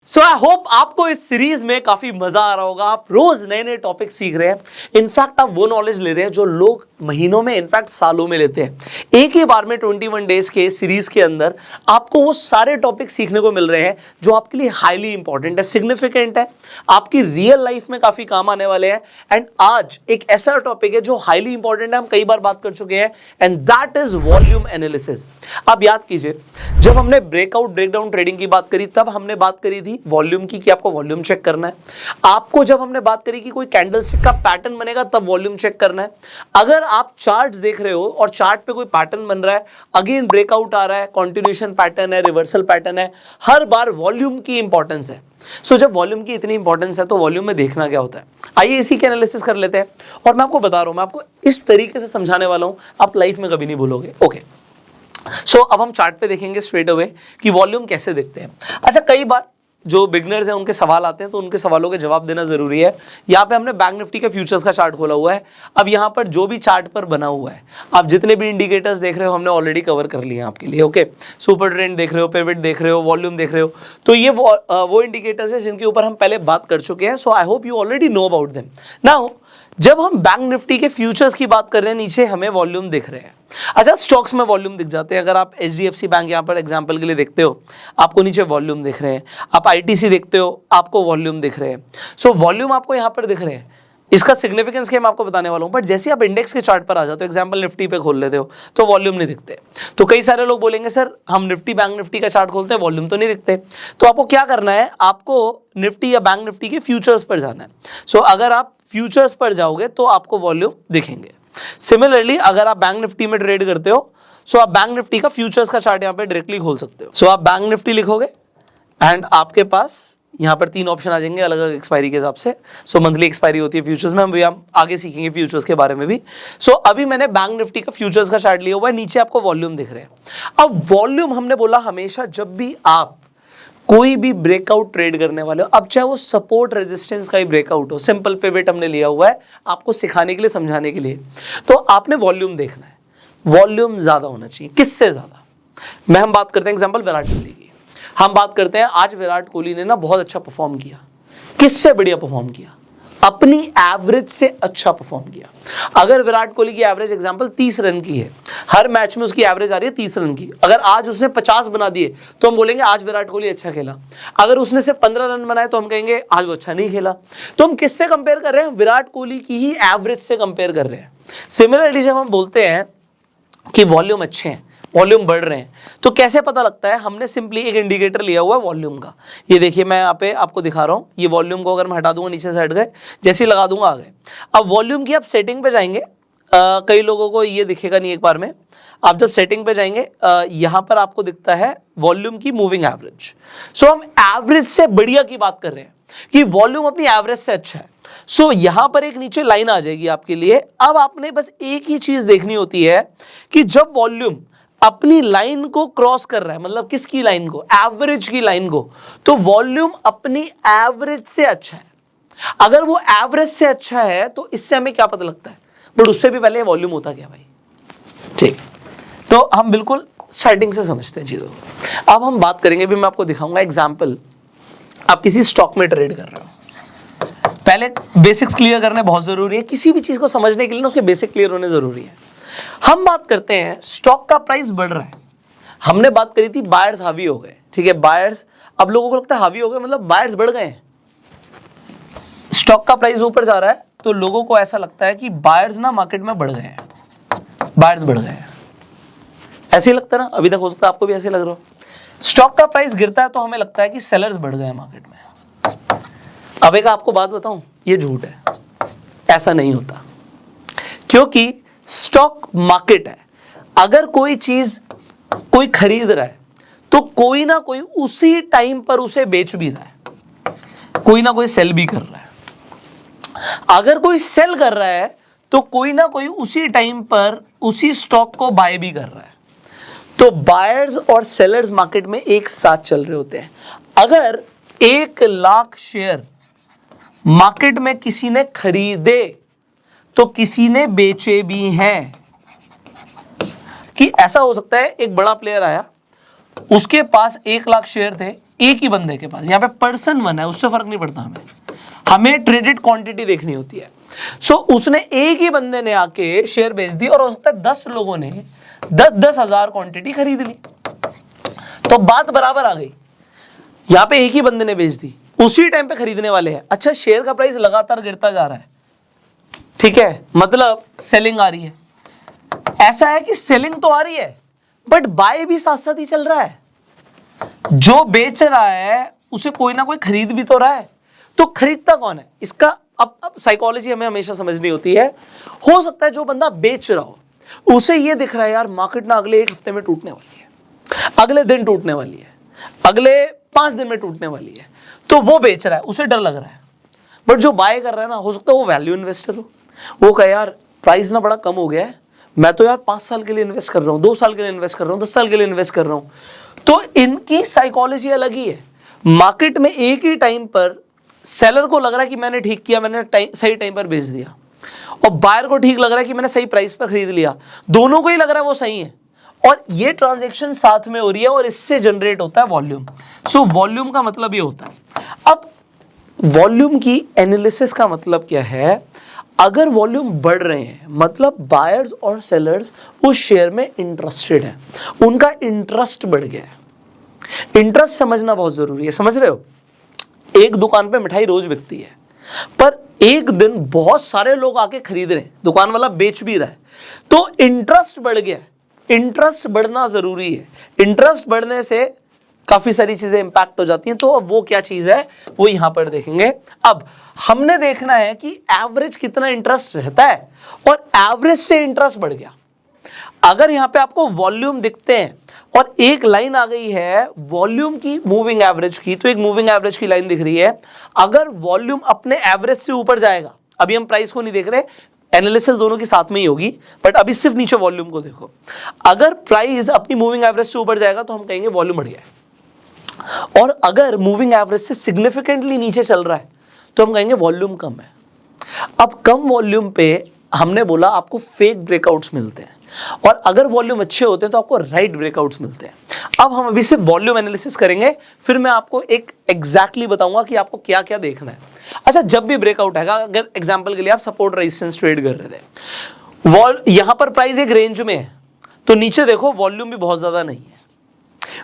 So I hope आपको इस series में काफी मजा आ रहा होगा। आप रोज नए नए टॉपिक सीख रहे हैं। इनफैक्ट आप वो नॉलेज ले रहे हैं जो लोग महीनों में, इनफैक्ट सालों में लेते हैं। एक ही बार में 21 डेज के सीरीज के अंदर आपको वो सारे टॉपिक सीखने को मिल रहे हैं जो आपके लिए हाईली इंपॉर्टेंट है, सिग्निफिकेंट है, आपकी रियल लाइफ में काफी काम आने वाले हैं। एंड आज एक ऐसा टॉपिक है जो हाईली इंपॉर्टेंट है, हम कई बार बात कर चुके हैं, and that is volume analysis. आप याद कीजिए, जब हमने ब्रेकआउट ब्रेकडाउन ट्रेडिंग की बात करी तब हमने बात करी थी वॉल्यूम की, कि आपको वॉल्यूम चेक करना है। आपको जब हमने बात करी कि कोई कैंडलस्टिक का पैटर्न बनेगा तब वॉल्यूम चेक करना है। अगर आप चार्ट्स देख रहे हो और चार्ट पे कोई पैटर्न बन रहा है, अगेन ब्रेकआउट आ रहा है, कंटिन्यूएशन पैटर्न है, रिवर्सल पैटर्न है, हर बार वॉल्यूम की इंपॉर्टेंस है। सो जब वॉल्यूम की इतनी इंपॉर्टेंस है तो वॉल्यूम में देखना क्या होता है, आइए इसी के एनालिसिस कर लेते हैं। और मैं आपको बता रहा हूं, मैं आपको इस तरीके से समझाने वाला हूं, आप लाइफ में कभी नहीं भूलोगे। ओके, सो अब हम चार्ट पे देखेंगे स्ट्रेट अवे कि वॉल्यूम कैसे देखते हैं। अच्छा, कई बार जो बिगनर्स हैं उनके सवाल आते हैं, तो उनके सवालों के जवाब देना जरूरी है। यहाँ पे हमने बैंक निफ्टी के फ्यूचर्स का चार्ट खोला हुआ है। अब यहाँ पर जो भी चार्ट पर बना हुआ है, आप जितने भी इंडिकेटर्स देख रहे हो हमने ऑलरेडी कवर कर लिए हैं आपके लिए। ओके, सुपर ट्रेंड देख रहे हो, पिवट देख रहे हो, वॉल्यूम देख रहे हो, तो ये वो इंडिकेटर्स है जिनके ऊपर हम पहले बात कर चुके हैं। So I hope you already know about them. Now जब हम बैंक निफ्टी के फ्यूचर्स की बात कर रहे हैं, नीचे हमें वॉल्यूम दिख रहे हैं। अच्छा, स्टॉक्स में वॉल्यूम दिख जाते हैं। अगर आप HDFC बैंक यहाँ पर एग्जांपल के लिए देखते हो, आपको नीचे वॉल्यूम दिख रहे हैं। आप ITC देखते हो, आपको वॉल्यूम दिख रहे हैं। सो वॉल्यूम आपको यहाँ पर दिख रहे हैं। इसका सिग्निफिकेंस क्या मैं आपको बताने वाला हूँ। बट जैसे आप इंडेक्स के चार्ट पर आ जाते हो, एग्जांपल निफ्टी पे खोल लेते हो, तो वॉल्यूम नहीं दिखते। तो कई सारे लोग बोलेंगे सर हम निफ्टी बैंक निफ्टी का चार्ट खोलते हैं, वॉल्यूम तो नहीं दिखते। तो आपको क्या करना है, आपको निफ्टी या बैंक निफ्टी के फ्यूचर्स पर जाना है। सो अगर आप फ्यूचर्स पर जाओगे तो आपको वॉल्यूम दिखेंगे। सिमिलरली अगर आप बैंक निफ्टी में ट्रेड करते हो, सो आप बैंक निफ्टी का फ्यूचर्स का चार्ट यहाँ पे डायरेक्टली खोल सकते हो। सो आप बैंक निफ्टी लिखोगे एंड आपके पास यहाँ पर 3 ऑप्शन आ जाएंगे अलग अलग एक्सपायरी के हिसाब से। सो मंथली एक्सपायरी होती है फ्यूचर्स में, हम आगे सीखेंगे फ्यूचर्स के बारे में भी। सो अभी मैंने बैंक निफ्टी का फ्यूचर्स का चार्ट लिया हुआ है, नीचे आपको वॉल्यूम दिख रहे हैं। अब वॉल्यूम हमने बोला हमेशा जब भी आप कोई भी ब्रेकआउट ट्रेड करने वाले हो, अब चाहे वो सपोर्ट रेजिस्टेंस का ही ब्रेकआउट हो, सिंपल पिवट हमने लिया हुआ है आपको सिखाने के लिए, समझाने के लिए, तो आपने वॉल्यूम देखना है। वॉल्यूम ज्यादा होना चाहिए, किससे ज्यादा। हम बात करते हैं एग्जांपल विराट कोहली की। हम बात करते हैं आज विराट कोहली ने ना बहुत अच्छा परफॉर्म किया। किससे बढ़िया परफॉर्म किया? अपनी एवरेज से अच्छा परफॉर्म किया। अगर विराट कोहली की एवरेज एग्जांपल 30 रन की है, हर मैच में उसकी एवरेज आ रही है 30 रन की, अगर आज उसने 50 बना दिए तो हम बोलेंगे आज विराट कोहली अच्छा खेला। अगर उसने सिर्फ 15 रन बनाए तो हम कहेंगे आज वो अच्छा नहीं खेला। तो हम किससे कंपेयर कर रहे हैं? विराट कोहली की ही एवरेज से कंपेयर कर रहे हैं। सिमिलरली जब हम बोलते हैं कि वॉल्यूम अच्छे हैं, वॉल्यूम बढ़ रहे हैं, तो कैसे पता लगता है? हमने सिंपली एक इंडिकेटर लिया हुआ है वॉल्यूम का। ये देखिए मैं यहाँ पे आपको दिखा रहा हूँ। ये वॉल्यूम को अगर मैं हटा दूंगा, नीचे से हट गए, जैसे ही लगा दूंगा आ गए। अब वॉल्यूम की आप सेटिंग पे जाएंगे, कई लोगों को ये दिखेगा नहीं एक बार में। आप जब सेटिंग पे जाएंगे, यहाँ पर आपको दिखता है वॉल्यूम की मूविंग एवरेज। सो हम एवरेज से बढ़िया की बात कर रहे हैं कि वॉल्यूम अपनी एवरेज से अच्छा है। सो यहां पर एक नीचे लाइन आ जाएगी आपके लिए। अब आपने बस एक ही चीज देखनी होती है कि जब वॉल्यूम अपनी लाइन को क्रॉस कर रहा है, मतलब किसकी लाइन को? एवरेज की लाइन को, तो वॉल्यूम अपनी एवरेज से अच्छा है। अगर वो एवरेज से अच्छा है तो इससे हमें क्या पता लगता है? बट उससे भी पहले वॉल्यूम होता क्या भाई? ठीक, तो हम बिल्कुल स्टार्टिंग से समझते हैं चीजों को। अब हम बात करेंगे, भी मैं आपको दिखाऊंगा एग्जाम्पल। आप किसी स्टॉक में ट्रेड कर रहे हो, पहले बेसिक्स क्लियर करने बहुत जरूरी है। किसी भी चीज को समझने के लिए ना उसके बेसिक क्लियर होने जरूरी है। हम बात करते हैं स्टॉक का प्राइस बढ़ रहा है। हमने बात करी थी बायर्स हावी हो गए, ठीक है, बायर्स। अब लोगों को लगता है हावी हो गए मतलब बायर्स बढ़ गए हैं। स्टॉक का प्राइस ऊपर जा रहा है तो लोगों को ऐसा लगता है कि बायर्स ना मार्केट में बढ़ गए हैं, बायर्स बढ़ गए हैं। ऐसे ही लगता है ना? अभी तक हो सकता है आपको भी ऐसे लग रहा हो। स्टॉक का प्राइस गिरता है तो हमें लगता है कि सेलर्स बढ़ गए हैं मार्केट में। अब एक आपको बात बताऊं, ये झूठ है, ऐसा नहीं होता। क्योंकि स्टॉक मार्केट है, अगर कोई चीज कोई खरीद रहा है तो कोई ना कोई उसी टाइम पर उसे बेच भी रहा है, कोई ना कोई सेल भी कर रहा है। अगर कोई सेल कर रहा है तो कोई ना कोई उसी टाइम पर उसी स्टॉक को बाय भी कर रहा है। तो बायर्स और सेलर्स मार्केट में एक साथ चल रहे होते हैं। अगर 1 लाख शेयर मार्केट में किसी ने खरीदे तो किसी ने बेचे भी हैं। कि ऐसा हो सकता है एक बड़ा प्लेयर आया, उसके पास 1 लाख शेयर थे, एक ही बंदे के पास, यहाँ पे पर्सन वन है, उससे फर्क नहीं पड़ता हमें ट्रेडेड क्वांटिटी देखनी होती है। सो उसने एक ही बंदे ने आके शेयर बेच दी और हो सकता है 10 लोगों ने 10-10 हजार क्वांटिटी खरीद ली, तो बात बराबर आ गई। यहां पे एक ही बंदे ने बेच दी, उसी टाइम पे खरीदने वाले हैं। अच्छा, शेयर का प्राइस लगातार गिरता जा रहा है, ठीक है, मतलब सेलिंग आ रही है। ऐसा है कि सेलिंग तो आ रही है बट बाय भी साथ साथ ही चल रहा है। जो बेच रहा है उसे कोई ना कोई खरीद भी तो रहा है, तो खरीदता कौन है इसका अब साइकोलॉजी हमें हमेशा समझनी होती है। हो सकता है जो बंदा बेच रहा हो उसे ये दिख रहा है यार मार्केट ना अगले 1 हफ्ते में टूटने वाली है, अगले दिन टूटने वाली है, अगले 5 दिन में टूटने वाली है, तो वो बेच रहा है, उसे डर लग रहा है। बट जो बाय कर रहा है ना, हो सकता है वो वैल्यू इन्वेस्टर हो, वो कहे यार प्राइस ना बड़ा कम हो गया है, मैं तो यार 5 साल के लिए इन्वेस्ट कर रहा हूँ, 2 साल के लिए इन्वेस्ट कर रहा हूँ, 10 साल के लिए इन्वेस्ट कर रहा हूँ। तो इनकी साइकोलॉजी अलग ही है। मार्केट में एक ही टाइम पर सेलर को लग रहा है कि मैंने ठीक किया, मैंने सही टाइम पर बेच दिया, और बायर को ठीक लग रहा है कि मैंने सही प्राइस पर खरीद लिया, दोनों को ही लग रहा है वो सही है, और ये ट्रांजैक्शन साथ में हो रही है और इससे जनरेट होता है वॉल्यूम। सो वॉल्यूम का मतलब ये होता है। अब वॉल्यूम की एनालिसिस का मतलब क्या है? अगर वॉल्यूम बढ़ रहे हैं मतलब बायर्स और सेलर्स उस शेयर में इंटरेस्टेड है, उनका इंटरेस्ट बढ़ गया है। इंटरेस्ट समझना बहुत जरूरी है, समझ रहे हो? एक दुकान पे मिठाई रोज बिकती है, पर एक दिन बहुत सारे लोग आके खरीद रहे हैं, दुकान वाला बेच भी रहा है, तो इंटरेस्ट बढ़ गया। इंटरेस्ट बढ़ना जरूरी है, इंटरेस्ट बढ़ने से काफी सारी चीजें इंपैक्ट हो जाती हैं। तो अब वो क्या चीज है वो यहां पर देखेंगे। अब हमने देखना है कि एवरेज कितना इंटरेस्ट रहता है, और एवरेज से इंटरेस्ट बढ़ गया। अगर यहां पे आपको वॉल्यूम दिखते हैं और एक लाइन आ गई है वॉल्यूम की मूविंग एवरेज की, तो एक मूविंग एवरेज की लाइन दिख रही है। अगर वॉल्यूम अपने एवरेज से ऊपर जाएगा, अभी हम प्राइस को नहीं देख रहे, एनालिसिस दोनों की साथ में ही होगी, बट अभी सिर्फ नीचे वॉल्यूम को देखो। अगर प्राइस अपनी मूविंग एवरेज से ऊपर जाएगा तो हम कहेंगे वॉल्यूम बढ़ गया है, और अगर मूविंग एवरेज से सिग्निफिकेंटली नीचे चल रहा है तो हम कहेंगे वॉल्यूम कम है। अब कम वॉल्यूम पे हमने बोला आपको फेक ब्रेकआउट्स मिलते हैं, और अगर वॉल्यूम अच्छे होते हैं तो आपको राइट ब्रेकआउट्स मिलते हैं। अब हम अभी सिर्फ वॉल्यूम एनालिसिस करेंगे, फिर मैं आपको एक एग्जैक्टली बताऊंगा कि आपको क्या क्या देखना है। अच्छा, जब भी ब्रेकआउट आएगा, अगर एग्जांपल के लिए आप सपोर्ट रेजिस्टेंस ट्रेड कर रहे थे, यहां पर प्राइस एक रेंज में है, तो नीचे देखो वॉल्यूम भी बहुत ज्यादा नहीं है,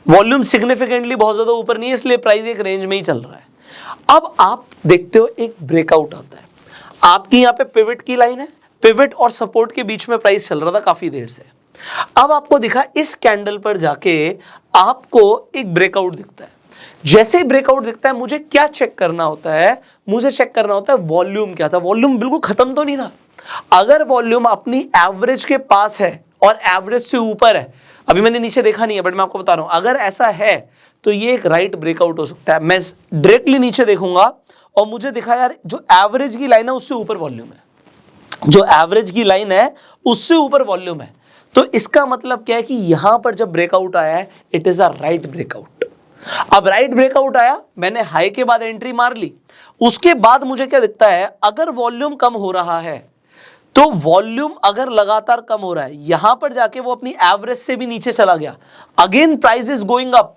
वॉल्यूम सिग्निफिकेंटली बहुत ज्यादा ऊपर नहीं है, इसलिए प्राइस एक रेंज में ही चल रहा है। अब आप देखते हो एक ब्रेकआउट आता है, आपकी यहां पे पिवट की लाइन है, पिवट और सपोर्ट के बीच में प्राइस चल रहा था काफी देर से। अब आपको दिखा इस कैंडल पर जाके आपको एक ब्रेकआउट दिखता है। जैसे ही ब्रेकआउट दिखता है मुझे क्या चेक करना होता है? मुझे चेक करना होता है वॉल्यूम क्या था। वॉल्यूम बिल्कुल खत्म तो नहीं था। अगर वॉल्यूम अपनी एवरेज के पास है और एवरेज से ऊपर है, अभी मैंने नीचे देखा नहीं है बट मैं आपको बता रहा हूं, अगर ऐसा है तो ये एक राइट ब्रेकआउट हो सकता है। मैं डायरेक्टली नीचे देखूंगा और मुझे दिखा यार जो एवरेज की लाइन है उससे ऊपर वॉल्यूम है, जो एवरेज की लाइन है उससे ऊपर वॉल्यूम है, तो इसका मतलब क्या है कि यहां पर जब ब्रेकआउट आया है it is a right breakout. अब राइट ब्रेकआउट आया, मैंने हाई के बाद एंट्री मार ली, उसके बाद मुझे क्या दिखता है? अगर वॉल्यूम कम हो रहा है तो वॉल्यूम अगर लगातार कम हो रहा है, यहां पर जाके वो अपनी एवरेज से भी नीचे चला गया, again price is going up.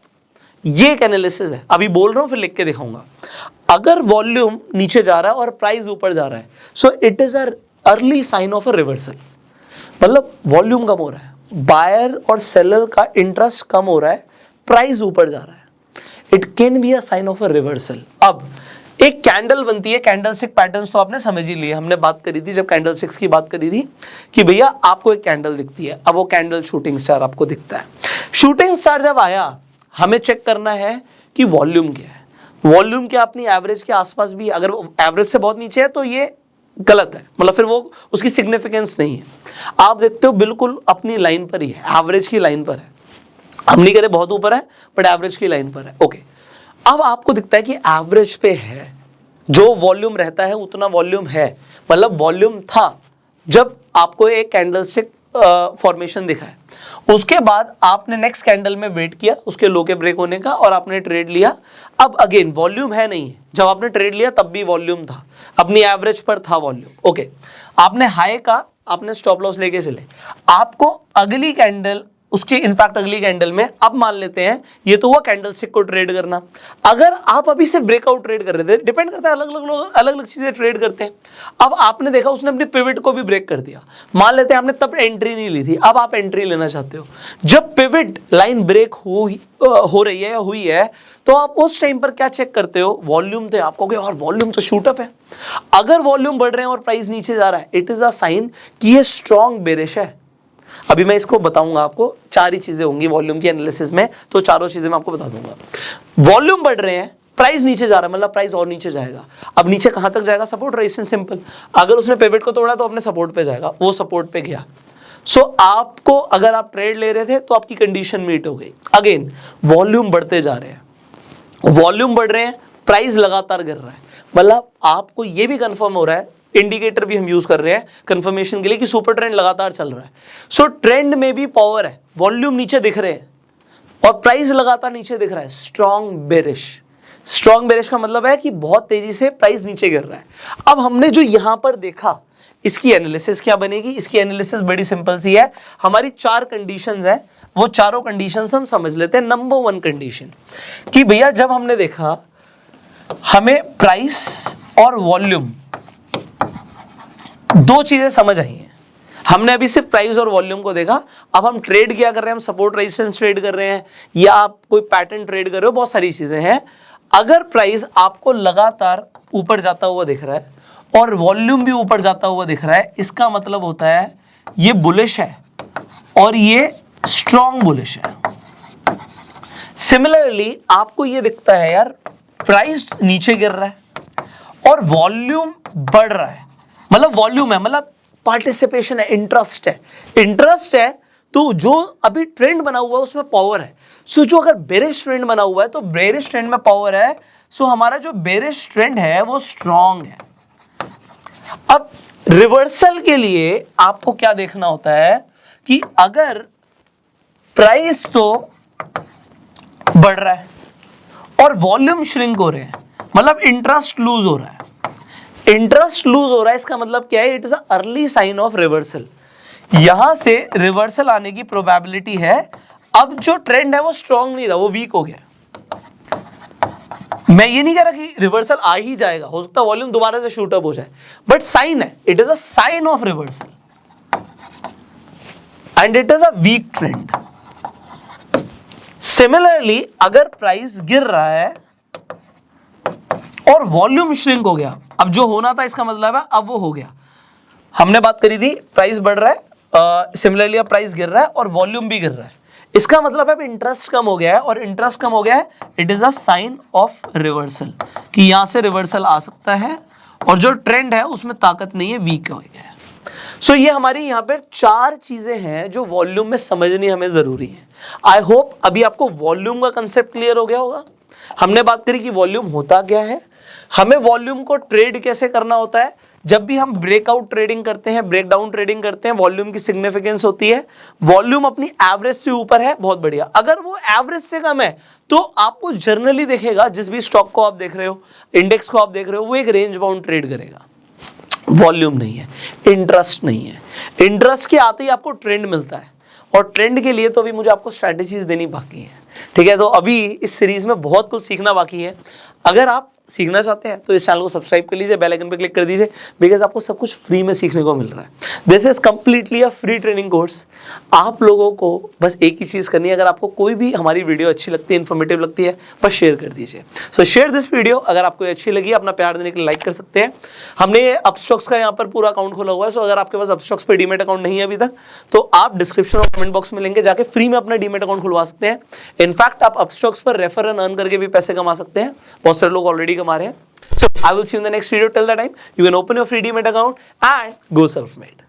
ये एक एनालिसिस है, अभी बोल रहा हूं फिर लिख के दिखाऊंगा। अगर वॉल्यूम नीचे जा रहा है और प्राइस ऊपर जा रहा है, so it is a early sign of a reversal, मतलब वॉल्यूम कम हो रहा है, बायर और सेलर का इंटरेस्ट कम हो रहा है, प्राइस ऊपर जा रहा है, it can be a sign of a reversal. अब एक कैंडल बनती है, कैंडलस्टिक पैटर्न्स तो आपने समझ ही लिए, हमने बात करी थी जब कैंडलस्टिक्स की बात करी थी कि भैया आपको एक कैंडल दिखती है, अब वो कैंडल शूटिंग स्टार आपको दिखता है। शूटिंग स्टार जब आया हमें चेक करना है कि वॉल्यूम क्या है। वॉल्यूम क्या अपनी एवरेज के आसपास भी, अगर एवरेज से बहुत नीचे है तो ये गलत है, मतलब फिर वो उसकी सिग्निफिकेंस नहीं है। आप देखते हो बिल्कुल अपनी लाइन पर ही है, एवरेज की लाइन पर है, हम नहीं कह रहे बहुत ऊपर है बट एवरेज की लाइन पर है। ओके, अब आपको दिखता है कि एवरेज पे है, जो वॉल्यूम रहता है उतना वॉल्यूम है, मतलब वॉल्यूम था जब आपको एक कैंडलस्टिक फॉर्मेशन दिखा है। उसके बाद आपने नेक्स्ट कैंडल में वेट किया उसके लो के ब्रेक होने का और आपने ट्रेड लिया। अब अगेन वॉल्यूम है नहीं है, जब आपने ट्रेड लिया तब भी वॉल्यूम था, अपनी एवरेज पर था वॉल्यूम। ओके, आपने हाई का, आपने स्टॉप लॉस लेके चले, आपको अगली कैंडल उसके इनफैक्ट अगली कैंडल में, अब मान लेते हैं ये तो हुआ कैंडलस्टिक को ट्रेड करना। अगर आप अभी से ब्रेकआउट ट्रेड कर रहे थे, डिपेंड करता है, अलग अलग लोग अलग अलग चीजें ट्रेड करते हैं। अब आपने देखा उसने अपनी पिवट को भी ब्रेक कर दिया, मान लेते हैं आपने तब एंट्री नहीं ली थी, अब आप एंट्री लेना चाहते हो। जब पिवट लाइन ब्रेक हो रही है या हुई है, तो आप उस टाइम पर क्या चेक करते हो, वॉल्यूम थे, आप कहोगे और वॉल्यूम तो शूट अप है। अगर वॉल्यूम बढ़ रहे हैं और प्राइस नीचे जा रहा है, इट इज अ साइन कि ये स्ट्रॉन्ग बेरिश है। अभी मैं इसको बताऊंगा आपको, चार ही चीजें होंगी वॉल्यूम की एनालिसिस में, तो चारों चीजें मैं आपको बता दूंगा। वॉल्यूम बढ़ रहे हैं, प्राइस नीचे जा रहा है, मतलब प्राइस और नीचे जाएगा। अब नीचे कहां तक जाएगा, सपोर्ट रेजिस्टेंस, सिंपल। अगर उसने पिवट को तोड़ा तो अपने सपोर्ट पे जाएगा, वो सपोर्ट पे गया। सो आपको, अगर आप ट्रेड ले रहे थे तो आपकी कंडीशन मीट हो गई। अगेन वॉल्यूम बढ़ते जा रहे हैं, वॉल्यूम बढ़ रहे हैं, प्राइस लगातार गिर रहा है, मतलब आपको ये भी कंफर्म हो रहा है, इंडिकेटर भी हम यूज कर रहे हैं कंफर्मेशन के लिए कि सुपर ट्रेंड लगातार चल रहा है। सो ट्रेंड में भी पावर है, वॉल्यूम नीचे दिख रहे हैं और प्राइस लगातार नीचे दिख रहा है, स्ट्रॉन्ग बेरिश। स्ट्रॉन्ग बेरिश का मतलब है कि बहुत तेजी से प्राइस नीचे गिर रहा है। अब हमने जो यहां पर देखा, इसकी एनालिसिस क्या बनेगी, इसकी एनालिसिस बड़ी सिंपल सी है। हमारी चार कंडीशंस है, वो चारों कंडीशंस हम समझ लेते हैं। नंबर वन कंडीशन कि भैया जब हमने देखा हमें प्राइस और वॉल्यूम दो चीजें समझ आई हैं। हमने अभी सिर्फ प्राइस और वॉल्यूम को देखा, अब हम ट्रेड क्या कर रहे हैं, हम सपोर्ट रेजिस्टेंस ट्रेड कर रहे हैं या आप कोई पैटर्न ट्रेड कर रहे हो, बहुत सारी चीजें हैं। अगर प्राइस आपको लगातार ऊपर जाता हुआ दिख रहा है और वॉल्यूम भी ऊपर जाता हुआ दिख रहा है, इसका मतलब होता है ये बुलिश है और ये स्ट्रॉन्ग बुलिश है। सिमिलरली आपको ये दिखता है यार, प्राइस नीचे गिर रहा है और वॉल्यूम बढ़ रहा है, मतलब वॉल्यूम है, मतलब पार्टिसिपेशन है, इंटरेस्ट है। इंटरेस्ट है तो जो अभी ट्रेंड बना हुआ है उसमें पावर है। सो जो अगर बेरिश ट्रेंड बना हुआ है तो बेरिश ट्रेंड में पावर है। सो हमारा जो बेरिश ट्रेंड है वो स्ट्रॉन्ग है। अब रिवर्सल के लिए आपको क्या देखना होता है कि अगर प्राइस तो बढ़ रहा है और वॉल्यूम श्रिंक हो रहे हैं, मतलब इंटरेस्ट लूज हो रहा है। इंटरेस्ट लूज हो रहा है, इसका मतलब क्या है, it is a early sign of reversal. यहां से रिवर्सल आने की प्रोबेबिलिटी है। अब जो ट्रेंड है वो स्ट्रॉन्ग नहीं रहा, वो वीक हो गया। मैं ये नहीं कह रहा कि रिवर्सल आ ही जाएगा, हो सकता है वॉल्यूम दोबारा से शूट अप हो जाए, बट साइन है, it is a sign of reversal and it is a weak trend. Similarly अगर प्राइस गिर रहा है और वॉल्यूम श्रिंक हो गया, अब जो होना था इसका मतलब है अब वो हो गया। हमने बात करी थी प्राइस बढ़ रहा है, सिमिलरली अब प्राइस गिर रहा है और वॉल्यूम भी गिर रहा है, इसका मतलब है इंटरेस्ट कम हो गया है, और इंटरेस्ट कम हो गया है, it is a sign of reversal कि यहां से रिवर्सल आ सकता है और जो ट्रेंड है उसमें ताकत नहीं है, वीक हो गया है। सो ये हमारी यहाँ पे चार चीजें हैं जो वॉल्यूम में समझनी हमें जरूरी है। आई होप अभी आपको वॉल्यूम का कंसेप्ट क्लियर हो गया होगा। हमने बात करी कि वॉल्यूम होता क्या है, हमें वॉल्यूम को ट्रेड कैसे करना होता है। जब भी हम ब्रेकआउट ट्रेडिंग करते हैं, ब्रेकडाउन ट्रेडिंग करते हैं, वॉल्यूम की सिग्निफिकेंस होती है। वॉल्यूम अपनी एवरेज से ऊपर है, बहुत बढ़िया। अगर वो एवरेज से कम है तो आपको जर्नली दिखेगा, जिस भी स्टॉक को आप देख रहे हो, इंडेक्स को आप देख रहे हो, वो एक रेंज बाउंड ट्रेड करेगा। वॉल्यूम नहीं है, इंटरेस्ट नहीं है। इंटरेस्ट के आते ही आपको ट्रेंड मिलता है, और ट्रेंड के लिए तो अभी मुझे आपको स्ट्रैटेजीज देनी बाकी है। ठीक है, तो अभी इस सीरीज में बहुत कुछ सीखना बाकी है। अगर आप सीखना चाहते हैं तो इस चैनल को सब्सक्राइब कर लीजिए, बेल आइकन पे क्लिक कर दीजिए, बिकॉज आपको सब कुछ फ्री में सीखने को मिल रहा है। This is completely a free training course. आप लोगों को बस एक ही चीज़ करनी है, अगर आपको कोई भी हमारी वीडियो अच्छी लगती है, इन्फॉर्मेटिव लगती है, बस शेयर कर दीजिए। सो शेयर दिस वीडियो। अगर आपको अच्छी लगी, अपना प्यार देने के लिए लाइक कर सकते हैं। हमने अपस्टॉक्स का यहाँ पर पूरा अकाउंट खोला हुआ है। सो अगर आपके पास अपस्टॉक्स पे डीमेट अकाउंट नहीं है अभी तक, तो आप डिस्क्रिप्शन और कमेंट बॉक्स में लिंक है, जाके फ्री में अपना डीमेट अकाउंट खुलवा सकते हैं। इनफैक्ट आप अपस्टॉक्स पर रेफर एंड अर्न करके भी पैसे कमा सकते हैं, बहुत सारे लोग ऑलरेडी कमा रहे हैं। So I will see you in the next video. Till that time, you can open your free demat account and go self-made.